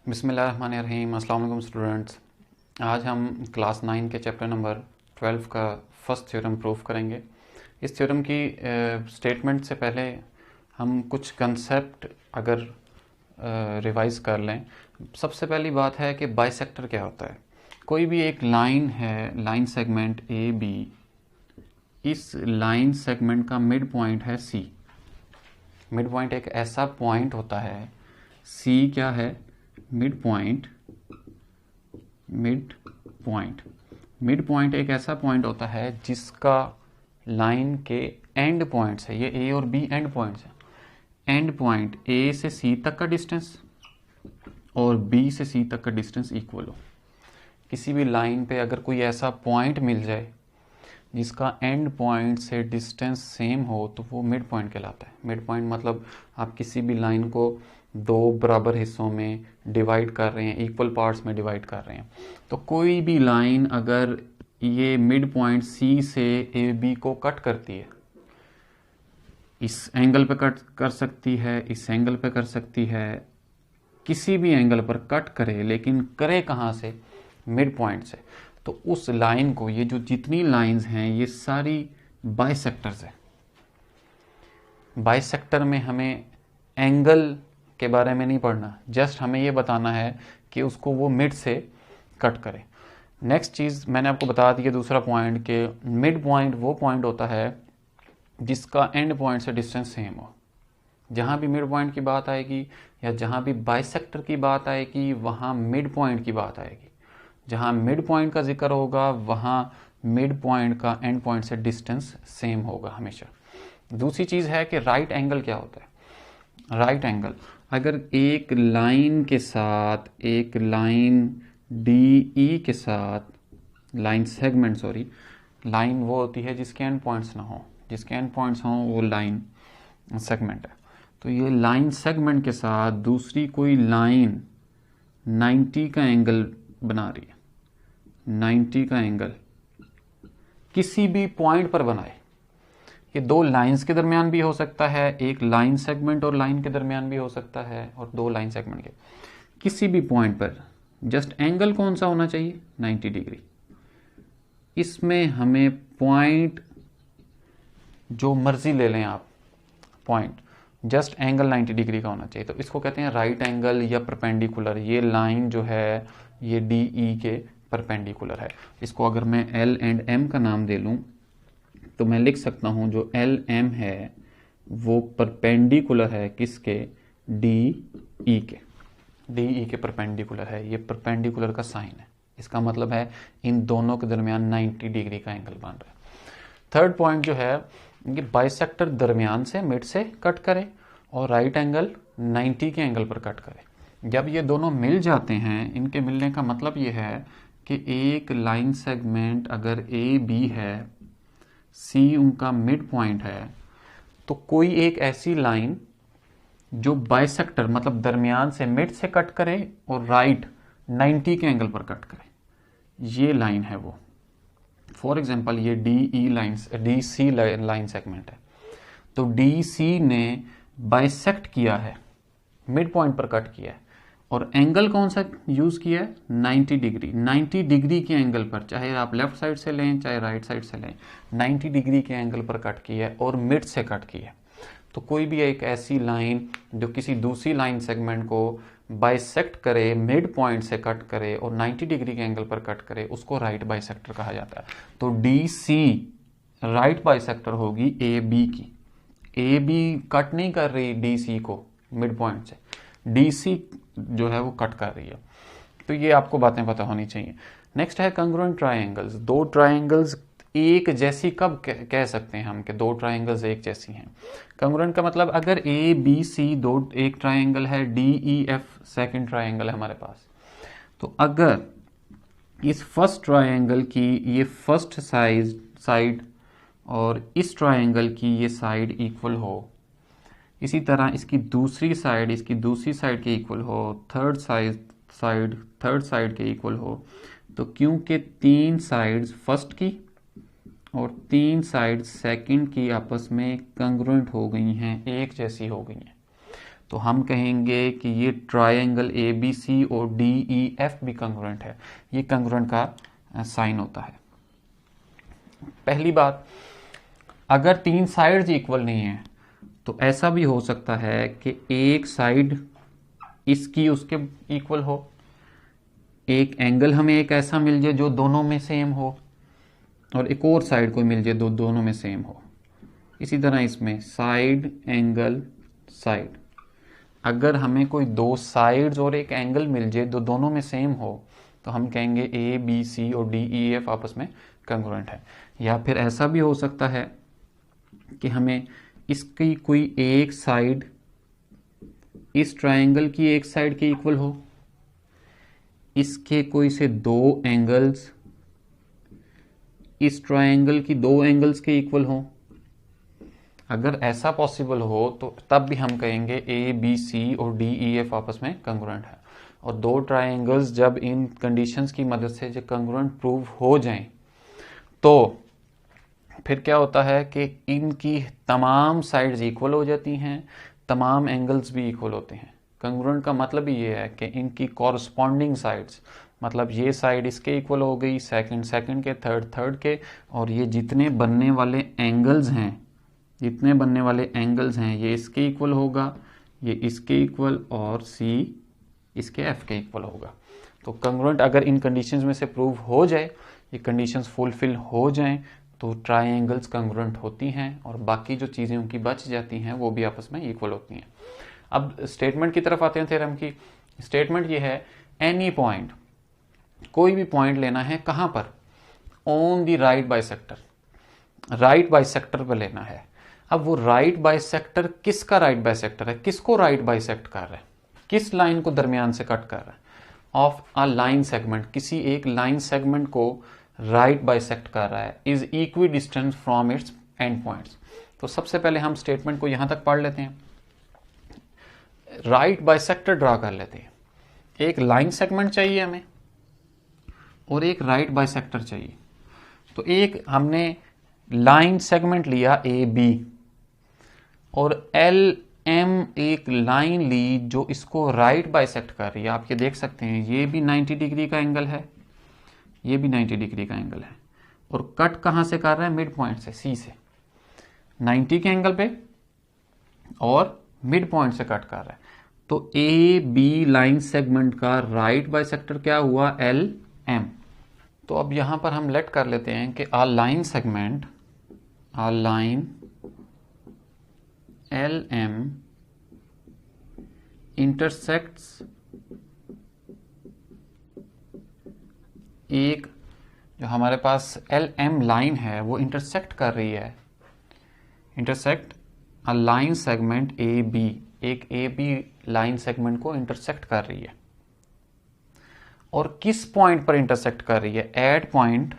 बिस्मिल्लाहिर्रहमानिर्रहीम। अस्सलाम वालेकुम स्टूडेंट्स। आज हम क्लास 9 के चैप्टर नंबर 12 का फर्स्ट थ्योरम प्रूव करेंगे। इस थ्योरम की स्टेटमेंट से पहले हम कुछ कंसेप्ट अगर रिवाइज कर लें। सबसे पहली बात है कि बाइसेक्टर क्या होता है। कोई भी एक लाइन है, लाइन सेगमेंट ए बी, इस लाइन सेगमेंट का मिड पॉइंट है सी। मिड पॉइंट एक ऐसा पॉइंट होता है, सी क्या है, मिड पॉइंट। मिड पॉइंट एक ऐसा पॉइंट होता है जिसका लाइन के एंड पॉइंट्स है, ये ए और बी एंड पॉइंट्स हैं। एंड पॉइंट ए से सी तक का डिस्टेंस और बी से सी तक का डिस्टेंस इक्वल हो। किसी भी लाइन पे अगर कोई ऐसा पॉइंट मिल जाए जिसका एंड पॉइंट से डिस्टेंस सेम हो तो वो मिड पॉइंट कहलाता है। मिड पॉइंट मतलब आप किसी भी लाइन को दो बराबर हिस्सों में डिवाइड कर रहे हैं, इक्वल पार्ट्स में डिवाइड कर रहे हैं। तो कोई भी लाइन अगर ये मिड पॉइंट सी से ए बी को कट करती है, इस एंगल पे कट कर सकती है, इस एंगल पे कर सकती है, किसी भी एंगल पर कट करे, लेकिन करे कहाँ से, मिड पॉइंट से, तो उस लाइन को, ये जो जितनी लाइंस हैं ये सारी बाइसेक्टर्स है। बाइसेक्टर में हमें एंगल के बारे में नहीं पढ़ना, जस्ट हमें ये बताना है कि उसको वो मिड से कट करे। नेक्स्ट चीज़ मैंने आपको बता दी है, दूसरा पॉइंट, कि मिड पॉइंट वो पॉइंट होता है जिसका एंड पॉइंट से डिस्टेंस सेम हो। जहाँ भी मिड पॉइंट की बात आएगी या जहाँ भी बाइसेक्टर की बात आएगी वहाँ मिड पॉइंट की बात आएगी। जहाँ मिड पॉइंट का जिक्र होगा वहाँ मिड पॉइंट का एंड पॉइंट से डिस्टेंस सेम होगा हमेशा। दूसरी चीज़ है कि राइट एंगल क्या होता है। राइट एंगल, अगर एक लाइन के साथ, एक लाइन डी ई के साथ, लाइन सेगमेंट सॉरी, लाइन वो होती है जिसके एंड पॉइंट्स ना हो, जिसके एंड पॉइंट्स हों वो लाइन सेगमेंट है। तो ये लाइन सेगमेंट के साथ दूसरी कोई लाइन 90 का एंगल बना रही है, 90 का एंगल किसी भी पॉइंट पर बनाए। ये दो लाइंस के दरमियान भी हो सकता है, एक लाइन सेगमेंट और लाइन के दरमियान भी हो सकता है, और दो लाइन सेगमेंट के किसी भी पॉइंट पर जस्ट एंगल कौन सा होना चाहिए, 90 डिग्री। इसमें हमें पॉइंट जो मर्जी ले लें आप, पॉइंट जस्ट एंगल 90 डिग्री का होना चाहिए। तो इसको कहते हैं राइट एंगल या परपेंडिकुलर। ये लाइन जो है ये डी ई के परपेंडिकुलर है। इसको अगर मैं एल एंड एम का नाम दे लूँ तो मैं लिख सकता हूँ जो एल एम है वो परपेंडिकुलर है किसके, डी ई के। डी ई के परपेंडिकुलर है, ये परपेंडिकुलर का साइन है। इसका मतलब है इन दोनों के दरमियान 90 डिग्री का एंगल बन रहा है। थर्ड पॉइंट जो है, ये बाइसेक्टर दरमियान से, मिड से कट करे और राइट एंगल 90 के एंगल पर कट करे। जब ये दोनों मिल जाते हैं, इनके मिलने का मतलब ये है कि एक लाइन सेगमेंट अगर ए बी है, सी उनका मिड पॉइंट है, तो कोई एक ऐसी लाइन जो बाइसेक्टर मतलब दरमियान से मिड से कट करे और राइट 90 के एंगल पर कट करे, ये लाइन है वो। फॉर एग्जांपल ये D E line, D C line segment है, तो डी सी ने बाइसेक्ट किया है, मिड पॉइंट पर कट किया है, और एंगल कौन सा यूज किया है, 90 डिग्री। 90 डिग्री के एंगल पर, चाहे आप लेफ्ट साइड से लें चाहे राइट साइड से लें, 90 डिग्री के एंगल पर कट किया है और मिड से कट किया है। तो कोई भी एक ऐसी लाइन जो किसी दूसरी लाइन सेगमेंट को बाइसेक्ट करे, मिड पॉइंट से कट करे और 90 डिग्री के एंगल पर कट करे, उसको राइट बाइसेक्टर कहा जाता है। तो डी सी राइट बाइसेक्टर होगी ए बी की। ए बी कट नहीं कर रही डी सी को मिड पॉइंट से, डी सी जो है वो कट कर रही है। तो ये आपको बातें पता होनी चाहिए। नेक्स्ट है कंग्रुएंट ट्रायंगल्स। दो ट्रायंगल्स एक जैसी कब कह सकते हैं हम कि दो ट्रायंगल्स एक जैसी हैं। कंग्रुएंट का मतलब अगर ए बी सी दो एक ट्रायंगल है, D E F second triangle है हमारे पास, तो अगर इस फर्स्ट ट्रायंगल की ये फर्स्ट साइड और इस ट्रायंगल की ये साइड इक्वल हो, इसी तरह इसकी दूसरी साइड इसकी दूसरी साइड के इक्वल हो, थर्ड साइड के इक्वल हो, तो क्योंकि तीन साइड्स फर्स्ट की और तीन साइड सेकंड की आपस में कंग्रुएंट हो गई हैं, एक जैसी हो गई हैं, तो हम कहेंगे कि ये ट्रायंगल ए बी सी और डी ई एफ भी कंग्रुएंट है। ये कंग्रुएंट का साइन होता है। पहली बात, अगर तीन साइड्स इक्वल नहीं है तो ऐसा भी हो सकता है कि एक साइड इसकी उसके इक्वल हो, एक एंगल हमें एक ऐसा मिल जाए जो दोनों में सेम हो, और एक और साइड कोई मिल जाए दोनों में सेम हो। इसी तरह इसमें साइड एंगल साइड, अगर हमें कोई दो साइड्स और एक एंगल मिल जाए जो दोनों में सेम हो तो हम कहेंगे ए बी सी और डी ई एफ आपस में कंग्रुएंट है। या फिर ऐसा भी हो सकता है कि हमें इसकी कोई एक साइड इस ट्रायंगल की एक साइड के इक्वल हो, इसके कोई से दो एंगल्स इस ट्रायंगल की दो एंगल्स के इक्वल हो। अगर ऐसा पॉसिबल हो तो तब भी हम कहेंगे ए बी सी और डी ई एफ आपस में कंग्रुएंट है। और दो ट्रायंगल्स जब इन कंडीशंस की मदद से जो कंग्रुएंट प्रूव हो जाएं तो फिर क्या होता है कि इनकी तमाम साइड्स इक्वल हो जाती हैं, तमाम एंगल्स भी इक्वल होते हैं। कंग्रुएंट का मतलब ये है कि इनकी कॉरस्पॉन्डिंग साइड्स, मतलब ये साइड इसके इक्वल हो गई, सेकंड के, थर्ड के, और ये जितने बनने वाले एंगल्स हैं ये इसके इक्वल होगा, ये इसके इक्वल, और सी इसके एफ के इक्वल होगा। तो कंग्रुएंट अगर इन कंडीशंस में से प्रूव हो जाए, ये कंडीशंस फुलफिल हो जाएं, तो ट्रायंगल्स कंग्रुएंट होती हैं और बाकी जो चीज़ें उनकी बच जाती हैं वो भी आपस में इक्वल होती हैं। अब स्टेटमेंट की तरफ आते हैं थ्योरम की। स्टेटमेंट ये है, एनी पॉइंट, कोई भी पॉइंट लेना है, कहाँ पर, on the right bisector, right bisector पर लेना है। अब वो राइट बाइसेक्टर किसका राइट बाइसेक्टर है, किसको राइट बाइसेक्ट कर रहा है, किस लाइन को दरमियान से कट कर रहा है, ऑफ अ लाइन सेगमेंट, किसी एक लाइन सेगमेंट को राइट बाइसेक्ट कर रहा है, is equi distance from its and points. तो सबसे पहले हम स्टेटमेंट को यहां तक पढ़ लेते हैं। राइट बाइसेक्टर ड्रा कर लेते हैं। एक लाइन सेगमेंट चाहिए हमें और एक राइट बाइसेक्टर चाहिए। तो एक हमने लाइन सेगमेंट लिया ए बी, और एल एम एक लाइन ली जो इसको राइट बाइसेक्ट कर रही है। आप ये देख सकते हैं, ये भी 90 डिग्री का एंगल है, ये भी 90 डिग्री का एंगल है, और कट कहां से कर रहा है, मिड पॉइंट से, सी से, 90 के एंगल पे और मिड पॉइंट से कट कर रहा है। तो ए बी लाइन सेगमेंट का राइट बाइसेक्टर क्या हुआ, एल एम। तो अब यहां पर हम लेट कर लेते हैं कि आ लाइन सेगमेंट, आ लाइन एल एम इंटरसेक्ट्स एक, जो हमारे पास एल एम लाइन है वो इंटरसेक्ट कर रही है, intersect a line segment A B, एक ए बी लाइन सेगमेंट को इंटरसेक्ट कर रही है। और किस पॉइंट पर इंटरसेक्ट कर रही है, एट पॉइंट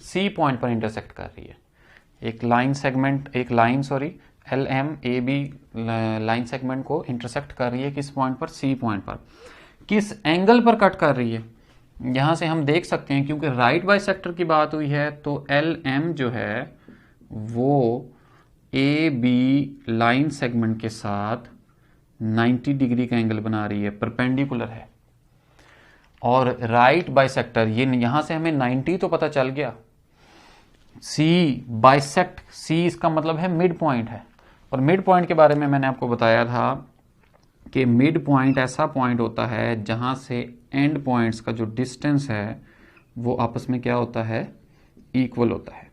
सी पॉइंट पर इंटरसेक्ट कर रही है। एक line L M A B line segment को इंटरसेक्ट कर रही है किस पॉइंट पर, सी पॉइंट पर। किस एंगल पर कट कर रही है, यहां से हम देख सकते हैं, क्योंकि राइट बाइसेक्टर की बात हुई है तो एल एम जो है वो ए बी लाइन सेगमेंट के साथ 90 डिग्री का एंगल बना रही है, परपेंडिकुलर है। और राइट बाइसेक्टर, ये यहां से हमें 90 तो पता चल गया, सी बाइसेक्ट, सी इसका मतलब है मिड पॉइंट है। और मिड पॉइंट के बारे में मैंने आपको बताया था कि मिड पॉइंट ऐसा पॉइंट होता है जहां से एंड पॉइंट्स का जो डिस्टेंस है वो आपस में क्या होता है, इक्वल होता है।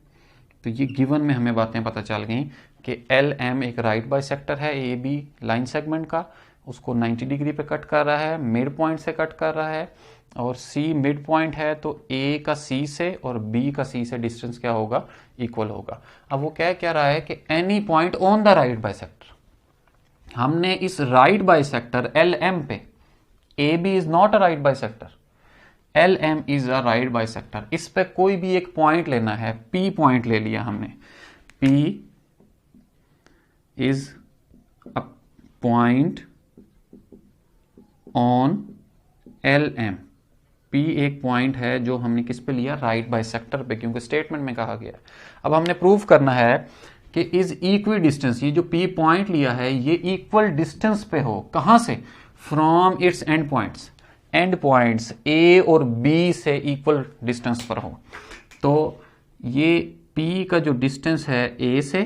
तो ये गिवन में हमें बातें पता चल गई कि एल एम एक राइट बाइसेक्टर है ए बी लाइन सेगमेंट का, उसको 90 डिग्री पे कट कर रहा है, मिड पॉइंट से कट कर रहा है, और सी मिड पॉइंट है तो ए का सी से और बी का सी से डिस्टेंस क्या होगा, इक्वल होगा। अब वो क्या रहा है कि any point on the right bisector, हमने इस राइट बाइसेक्टर एल एम पे, A B is not a right bisector, L M is a right bisector, इस पे कोई भी एक पॉइंट लेना है, पी पॉइंट ले लिया हमने, P is a point on L M, P एक पॉइंट है जो हमने किस पे लिया, राइट बाइसेक्टर पे, क्योंकि स्टेटमेंट में कहा गया। अब हमने प्रूव करना है कि इज इक्वी डिस्टेंस, ये जो पी पॉइंट लिया है ये इक्वल डिस्टेंस पे हो, कहां से, from its and points, and points A और बी से इक्वल डिस्टेंस पर हो। तो ये पी का जो डिस्टेंस है ए से,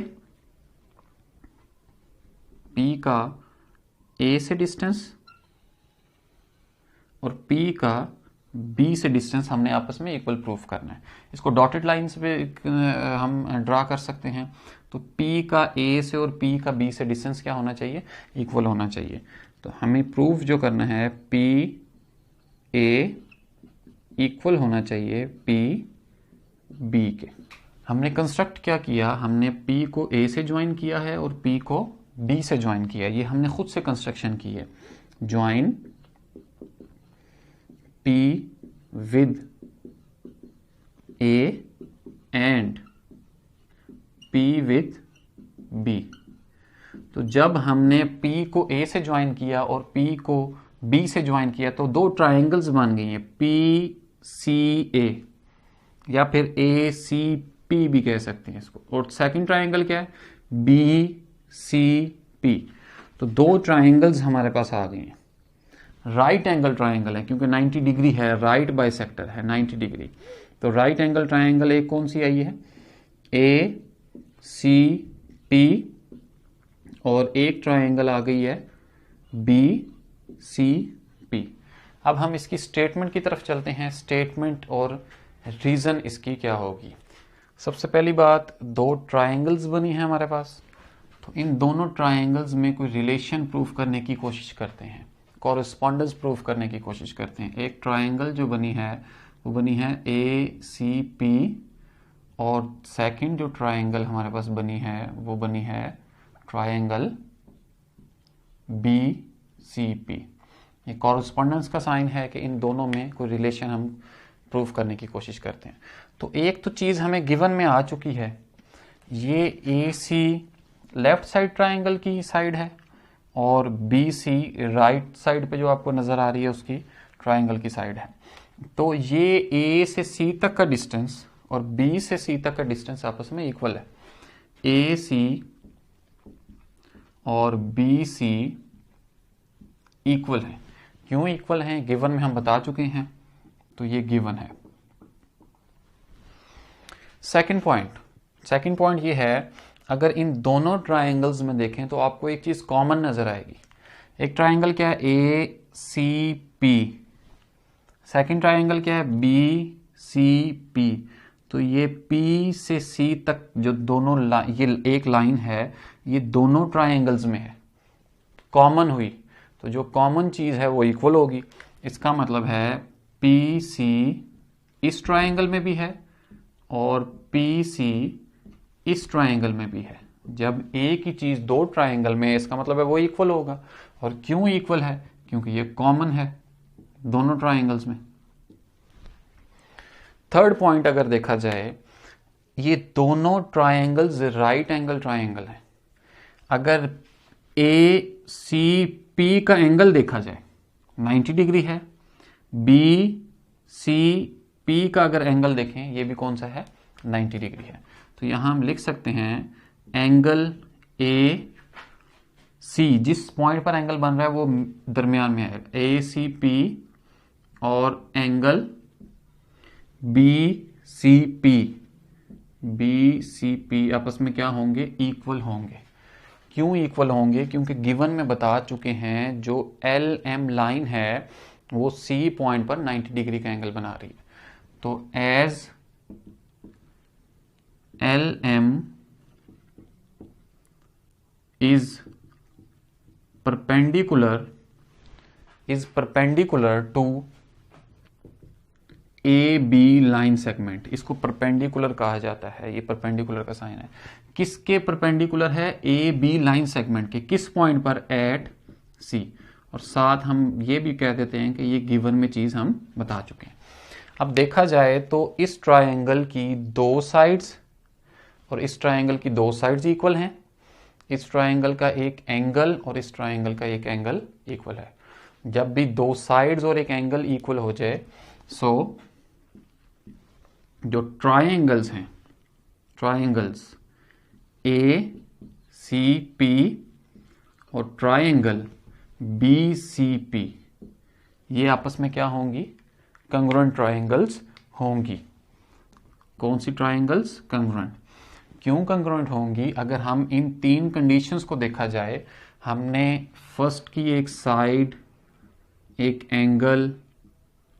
पी का ए से डिस्टेंस और पी का बी से डिस्टेंस हमने आपस में इक्वल प्रूफ करना है। इसको डॉटेड लाइंस पे हम ड्रा कर सकते हैं। तो पी का ए से और पी का बी से डिस्टेंस क्या होना चाहिए, इक्वल होना चाहिए। तो हमें प्रूफ जो करना है पी ए इक्वल होना चाहिए पी बी के। हमने कंस्ट्रक्ट क्या किया, हमने पी को ए से ज्वाइन किया है और पी को बी से ज्वाइन किया, ये हमने खुद से कंस्ट्रक्शन की है। Join P with A and P with B। तो जब हमने P को A से ज्वाइन किया और P को B से ज्वाइन किया तो दो ट्राइंगल्स बन गई हैं, PCA या फिर ACP भी कह सकते हैं इसको। और सेकंड ट्राइंगल क्या है, BCP। तो दो ट्राइंगल्स हमारे पास आ गए हैं। राइट एंगल ट्राइंगल है क्योंकि 90 डिग्री है, राइट बाइसेक्टर है 90 डिग्री। तो राइट एंगल ट्राइंगल एक कौन सी आई है, ACP, और एक ट्राइंगल आ गई है BCP। अब हम इसकी स्टेटमेंट की तरफ चलते हैं। स्टेटमेंट और रीजन इसकी क्या होगी। सबसे पहली बात, दो ट्राइंगल्स बनी है हमारे पास, तो इन दोनों ट्राइंगल्स में कोई रिलेशन प्रूफ करने की कोशिश करते हैं, कॉरेस्पॉन्डेंस प्रूफ करने की कोशिश करते हैं। एक ट्राइंगल जो बनी है वो बनी है ACP और सेकंड जो ट्राइंगल हमारे पास बनी है वो बनी है ट्राइंगल BCP। ये कॉरेस्पॉन्डेंस का साइन है कि इन दोनों में कोई रिलेशन हम प्रूफ करने की कोशिश करते हैं। तो एक तो चीज़ हमें गिवन में आ चुकी है, ये AC लेफ्ट साइड ट्राइंगल की साइड है और BC राइट साइड पे जो आपको नजर आ रही है उसकी ट्राइंगल की साइड है। तो ये A से C तक का डिस्टेंस और B से C तक का डिस्टेंस आपस में इक्वल है। AC और BC इक्वल है। क्यों इक्वल हैं, गिवन में हम बता चुके हैं, तो ये गिवन है। सेकंड पॉइंट ये है, अगर इन दोनों ट्राइंगल्स में देखें तो आपको एक चीज कॉमन नजर आएगी। एक ट्राइंगल क्या है ACP, सेकंड ट्राइंगल क्या है BCP। तो ये P से C तक जो दोनों ये एक लाइन है, ये दोनों ट्राइंगल्स में है, कॉमन हुई, तो जो कॉमन चीज है वो इक्वल होगी। इसका मतलब है PC इस ट्राइंगल में भी है और PC इस ट्राइंगल में भी है। जब एक ही चीज दो ट्राइंगल में है, इसका मतलब है वो इक्वल होगा। और क्यों इक्वल है, क्योंकि ये कॉमन है दोनों ट्राइंगल्स में। थर्ड पॉइंट अगर देखा जाए, ये दोनों ट्राइंगल्स राइट एंगल ट्राइंगल है। अगर ACP का एंगल देखा जाए 90 डिग्री है, BCP का अगर एंगल देखें, ये भी कौन सा है, 90 डिग्री है। तो यहां हम लिख सकते हैं एंगल AC, जिस पॉइंट पर एंगल बन रहा है वो दरमियान में है, ACP और एंगल BCP आपस में क्या होंगे, इक्वल होंगे। क्यों इक्वल होंगे, क्योंकि गिवन में बता चुके हैं जो LM लाइन है वो C पॉइंट पर 90 डिग्री का एंगल बना रही है। तो as LM is perpendicular to AB line segment, इसको परपेंडिकुलर कहा जाता है। ये परपेंडिकुलर का साइन है। किसके परपेंडिकुलर है, AB लाइन सेगमेंट के। किस पॉइंट पर, एट C। और साथ हम ये भी कह देते हैं कि ये गिवन में चीज हम बता चुके हैं। अब देखा जाए तो इस ट्राइंगल की दो साइड्स और इस ट्राइंगल की दो साइड्स इक्वल हैं। इस ट्राइंगल का एक एंगल और इस ट्राइंगल का एक एंगल इक्वल है। जब भी दो साइड्स और एक एंगल इक्वल हो जाए, सो जो ट्राइंगल्स हैं, ट्राइंगल्स ACP और ट्राइंगल BCP, ये आपस में क्या होंगी? कंग्रुएंट ट्राइंगल्स होंगी। कौन सी ट्राइंगल्स? कंग्रुएंट। क्यों कंग्रुएंट होंगी? अगर हम इन 3 कंडीशंस को देखा जाए, हमने फर्स्ट की एक साइड, एक एंगल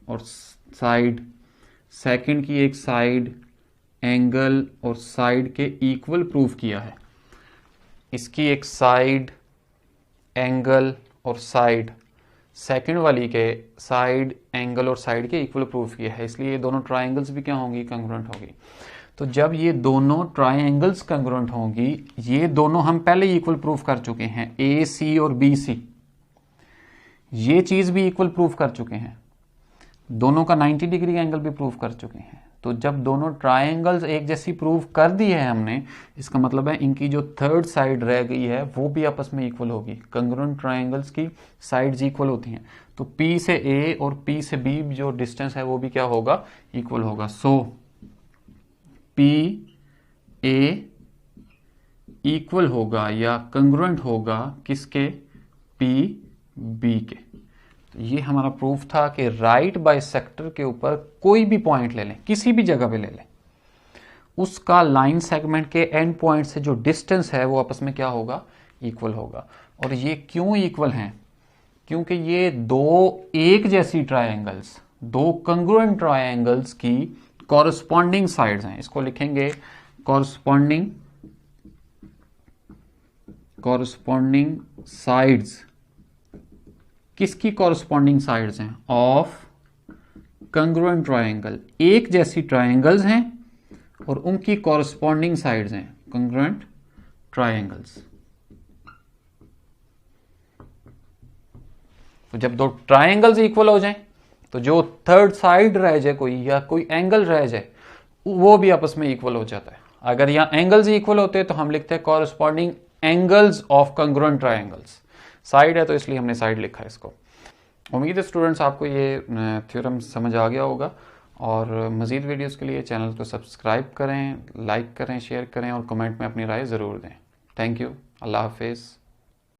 और साइड, सेकंड की एक साइड, एंगल और साइड के इक्वल प्रूफ किया है। इसकी एक साइड, एंगल और साइड, सेकंड वाली के साइड, एंगल और साइड के इक्वल प्रूफ किया है, इसलिए ये दोनों ट्राइंगल्स भी क्या होंगी? कंग्रुएंट होगी। तो जब ये दोनों ट्राइंगल्स कंग्रुएंट होंगी, ये दोनों हम पहले इक्वल प्रूफ कर चुके हैं, AC और BC, ये चीज भी इक्वल प्रूफ कर चुके हैं, दोनों का 90 डिग्री एंगल भी प्रूफ कर चुके हैं। तो जब दोनों ट्राइंगल्स एक जैसी प्रूफ कर दी है हमने, इसका मतलब है इनकी जो थर्ड साइड रह गई है वो भी आपस में इक्वल होगी। कंग्रुएंट ट्राइंगल्स की साइड्स इक्वल होती हैं, तो P से A और P से B जो डिस्टेंस है वो भी क्या होगा? इक्वल होगा। सो PA इक्वल होगा या कंग्रुएंट होगा किसके? PB के। तो ये हमारा प्रूफ था कि राइट बाइसेक्टर के ऊपर कोई भी पॉइंट ले लें, किसी भी जगह पे ले लें, उसका लाइन सेगमेंट के एंड पॉइंट से जो डिस्टेंस है वो आपस में क्या होगा? इक्वल होगा। और ये क्यों इक्वल हैं? क्योंकि ये दो एक जैसी ट्राइंगल्स, दो कंग्रुएंट ट्राइंगल्स की कॉरस्पॉन्डिंग साइड्स हैं। इसको लिखेंगे कॉरस्पॉन्डिंग साइड्स। किसकी कॉरस्पॉन्डिंग साइड्स हैं? Of congruent triangle. एक जैसी ट्राइंगल्स हैं और उनकी कॉरस्पॉन्डिंग साइड्स हैं कंग्रुएंट ट्राइंगल्स। तो जब दो ट्राइंगल्स इक्वल हो जाएं, तो जो थर्ड साइड रह जाए कोई या कोई एंगल रह जाए वो भी आपस में इक्वल हो जाता है। अगर यहां एंगल्स इक्वल होते हैं तो हम लिखते हैं corresponding angles of congruent triangles. Side है तो इसलिए हमने साइड लिखा है इसको। उम्मीद है स्टूडेंट्स आपको ये थ्योरम समझ आ गया होगा, और मज़ीद वीडियोस के लिए चैनल को सब्सक्राइब करें, लाइक करें, शेयर करें और कमेंट में अपनी राय ज़रूर दें। Thank you. अल्लाह हाफिज़।